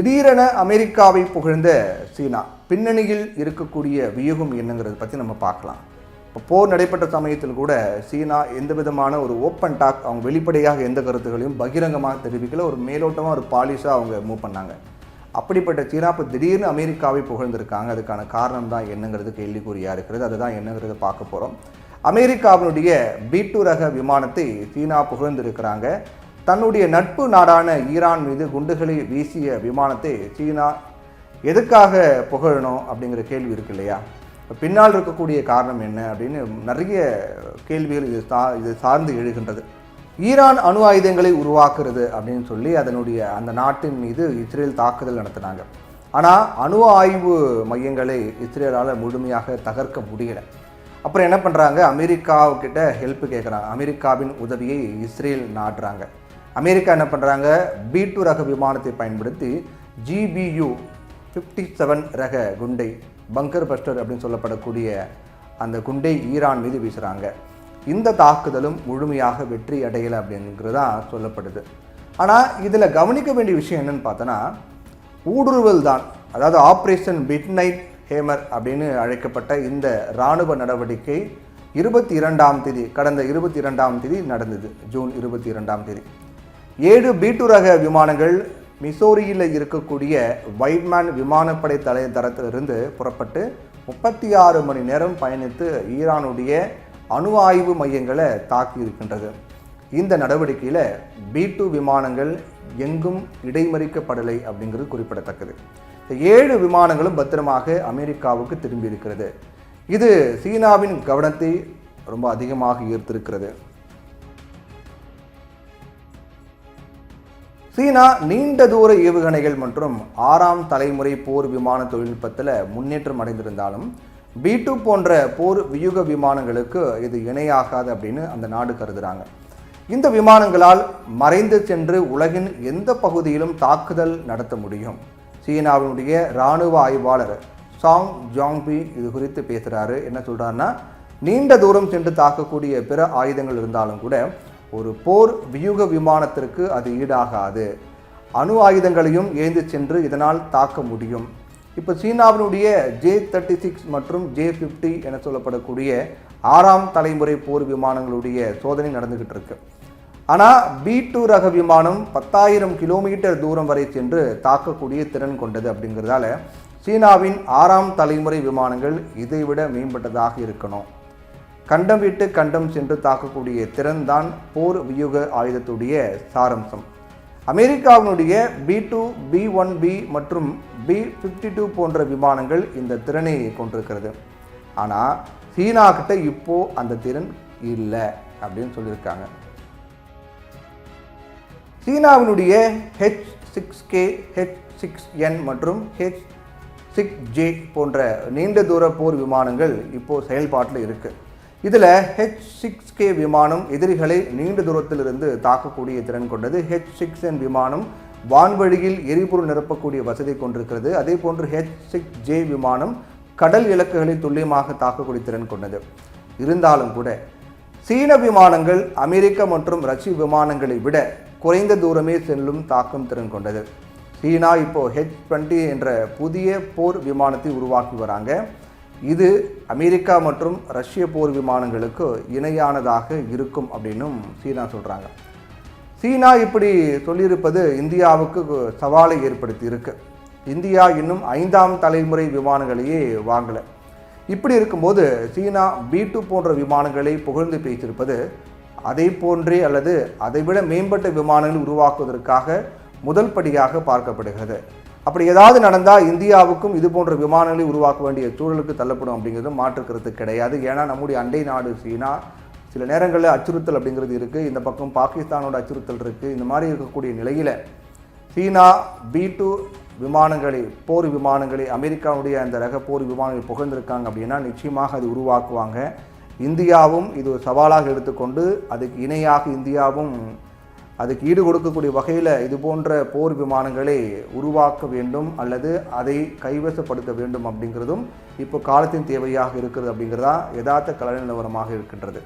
திடீரென அமெரிக்காவை புகழ்ந்த சீனா பின்னணியில் இருக்கக்கூடிய வியூகம் என்னங்கிறத பற்றி நம்ம பார்க்கலாம். இப்போ போர் நடைபெற்ற சமயத்தில் கூட சீனா எந்த விதமான ஒரு ஓப்பன் டாக், அவங்க வெளிப்படையாக எந்த கருத்துக்களையும் பகிரங்கமாக தெரிவிக்கல, ஒரு மேலோட்டமாக ஒரு பாலிஷாக அவங்க மூவ் பண்ணாங்க. அப்படிப்பட்ட சீனா இப்போ திடீர்னு அமெரிக்காவை புகழ்ந்திருக்காங்க. அதுக்கான காரணம் தான் என்னங்கிறது கேள்விக்குறியாக இருக்கிறது. அதுதான் என்னங்கிறத பார்க்க போகிறோம். அமெரிக்காவினுடைய B2 ரக விமானத்தை சீனா புகழ்ந்திருக்கிறாங்க. தன்னுடைய நட்பு நாடான ஈரான் மீது குண்டுகளை வீசிய விமானத்தை சீனா எதுக்காக புகழணும் அப்படிங்கிற கேள்வி இருக்கு இல்லையா? பின்னால் இருக்கக்கூடிய காரணம் என்ன அப்படின்னு நிறைய கேள்விகள் இது சார்ந்து எழுகின்றது. ஈரான் அணு ஆயுதங்களை உருவாக்குறது அப்படின்னு சொல்லி அந்த நாட்டின் மீது இஸ்ரேல் தாக்குதல் நடத்தினாங்க. ஆனால் அணு ஆய்வு மையங்களை இஸ்ரேலால் முழுமையாக தகர்க்க முடியலை. அப்புறம் என்ன பண்ணுறாங்க? அமெரிக்காவுக்கிட்ட ஹெல்ப் கேட்குறாங்க. அமெரிக்காவின் உதவியை இஸ்ரேல் நாடுறாங்க. அமெரிக்கா என்ன பண்ணுறாங்க? B2 ரக விமானத்தை பயன்படுத்தி GBU-57 ரக குண்டை, பங்கர் பஸ்டர் அப்படின்னு சொல்லப்படக்கூடிய அந்த குண்டை ஈரான் மீது வீசுகிறாங்க. இந்த தாக்குதலும் முழுமையாக வெற்றி அடையலை அப்படிங்கிறதான் சொல்லப்படுது. ஆனால் இதில் கவனிக்க வேண்டிய விஷயம் என்னன்னு பார்த்தோன்னா, ஊடுருவல் தான், அதாவது ஆப்ரேஷன் மிட்நைட் ஹேமர் அப்படின்னு அழைக்கப்பட்ட இந்த இராணுவ நடவடிக்கை 22ஆம் தேதி, கடந்த 22ஆம் தேதி நடந்தது. ஜூன் 22ஆம் தேதி 7 B2 ரக விமானங்கள் மிசோரியில் இருக்கக்கூடிய வைட்மேன் விமானப்படை தளத்திலிருந்து புறப்பட்டு 36 மணி நேரம் பயணித்து ஈரானுடைய அணு ஆய்வு மையங்களை தாக்கி இருக்கின்றது. இந்த நடவடிக்கையில் B2 விமானங்கள் எங்கும் இடைமறிக்கப்படலை அப்படிங்கிறது குறிப்பிடத்தக்கது. 7 விமானங்களும் பத்திரமாக அமெரிக்காவுக்கு திரும்பி இருக்கிறது. இது சீனாவின் கவனத்தை ரொம்ப அதிகமாக ஈர்த்திருக்கிறது. சீனா நீண்ட தூர ஏவுகணைகள் மற்றும் 6ஆம் தலைமுறை போர் விமான தொழில்நுட்பத்தில் முன்னேற்றம் அடைந்திருந்தாலும் B2 போன்ற போர் வியூக விமானங்களுக்கு இது இணையாகாது அப்படின்னு அந்த நாடு கருதுகிறாங்க. இந்த விமானங்களால் மறைந்து சென்று உலகின் எந்த பகுதியிலும் தாக்குதல் நடத்த முடியும். சீனாவினுடைய இராணுவ ஆய்வாளர் சாங் ஜாங்பி இது குறித்து பேசுகிறாரு. என்ன சொல்கிறாருன்னா, நீண்ட தூரம் சென்று தாக்கக்கூடிய பிற ஆயுதங்கள் இருந்தாலும் கூட ஒரு போர் வியூக விமானத்திற்கு அது ஈடாகாது. அணு ஆயுதங்களையும் ஏந்தி சென்று இதனால் தாக்க முடியும். இப்போ சீனாவினுடைய J-36 மற்றும் J-50 என சொல்லப்படக்கூடிய 6ஆம் தலைமுறை போர் விமானங்களுடைய சோதனை நடந்துகிட்டு இருக்கு. ஆனால் B2 ரக விமானம் 10,000 கிலோமீட்டர் தூரம் வரை சென்று தாக்கக்கூடிய திறன் கொண்டது. அப்படிங்கிறதால சீனாவின் 6ஆம் தலைமுறை விமானங்கள் இதைவிட மேம்பட்டதாக இருக்கணும். கண்டம் விட்டு கண்டம் சென்று தாக்கக்கூடிய திறன் தான் போர் வியூக ஆயுதத்துடைய சாரம்சம். அமெரிக்காவினுடைய B2, B-1B மற்றும் B-52 போன்ற விமானங்கள் இந்த திறனை கொண்டிருக்கிறது. ஆனால் சீனா கிட்ட இப்போ அந்த திறன் இல்லை அப்படின்னு சொல்லியிருக்காங்க. சீனாவினுடைய H-6K, H-6N மற்றும் H-6J போன்ற நீண்ட தூர போர் விமானங்கள் இப்போது செயல்பாட்டில் இருக்குது. இதில் H-6K விமானம் எதிரிகளை நீண்ட தூரத்திலிருந்து தாக்கக்கூடிய திறன் கொண்டது. H-6N விமானம் வான்வழியில் எரிபொருள் நிரப்பக்கூடிய வசதி கொண்டிருக்கிறது. அதே போன்று H-6J விமானம் கடல் இலக்குகளை துல்லியமாக தாக்கக்கூடிய திறன் கொண்டது. இருந்தாலும் கூட சீன விமானங்கள் அமெரிக்க மற்றும் ரஷ்ய விமானங்களை விட குறைந்த தூரமே செல்லும் தாக்கும் திறன் கொண்டது. சீனா இப்போ H-20 என்ற புதிய போர் விமானத்தை உருவாக்கி வராங்க. இது அமெரிக்கா மற்றும் ரஷ்ய போர் விமானங்களுக்கு இணையானதாக இருக்கும் அப்படின்னும் சீனா சொல்கிறாங்க. சீனா இப்படி சொல்லியிருப்பது இந்தியாவுக்கு சவாலை ஏற்படுத்தி இருக்கு. இந்தியா இன்னும் 5ஆம் தலைமுறை விமானங்களையே வாங்கலை. இப்படி இருக்கும்போது சீனா B2 போன்ற விமானங்களை புகழ்ந்து பேசியிருப்பது அதை போன்றே அல்லது அதைவிட மேம்பட்ட விமானங்கள் உருவாக்குவதற்காக முதல் படியாக பார்க்கப்படுகிறது. அப்படி ஏதாவது நடந்தால் இந்தியாவுக்கும் இது போன்ற விமானங்களை உருவாக்க வேண்டிய சூழலுக்கு தள்ளப்படும் அப்படிங்கிறது மாற்றுக்கிறது கிடையாது. ஏன்னா நம்முடைய அண்டை நாடு சீனா சில நேரங்களில் அச்சுறுத்தல் அப்படிங்கிறது இருக்குது. இந்த பக்கம் பாகிஸ்தானோட அச்சுறுத்தல் இருக்குது. இந்த மாதிரி இருக்கக்கூடிய நிலையில் சீனா B2 விமானங்களை, போர் விமானங்களை, அமெரிக்காவுடைய அந்த ரக போர் விமானங்களை புகழ்ந்திருக்காங்க அப்படின்னா நிச்சயமாக அது உருவாக்குவாங்க. இந்தியாவும் இது ஒரு சவாலாக எடுத்துக்கொண்டு அதுக்கு இணையாக இந்தியாவும் அதுக்கு ஈடு கொடுக்கக்கூடிய வகையில் இது போன்ற போர் விமானங்களை உருவாக்க வேண்டும் அல்லது அதை கைவசப்படுத்த வேண்டும் அப்படிங்கிறதும் இப்போ காலத்தின் தேவையாக இருக்கிறது அப்படிங்கிறதா யதார்த்த கல நிலவரமாக இருக்கின்றது.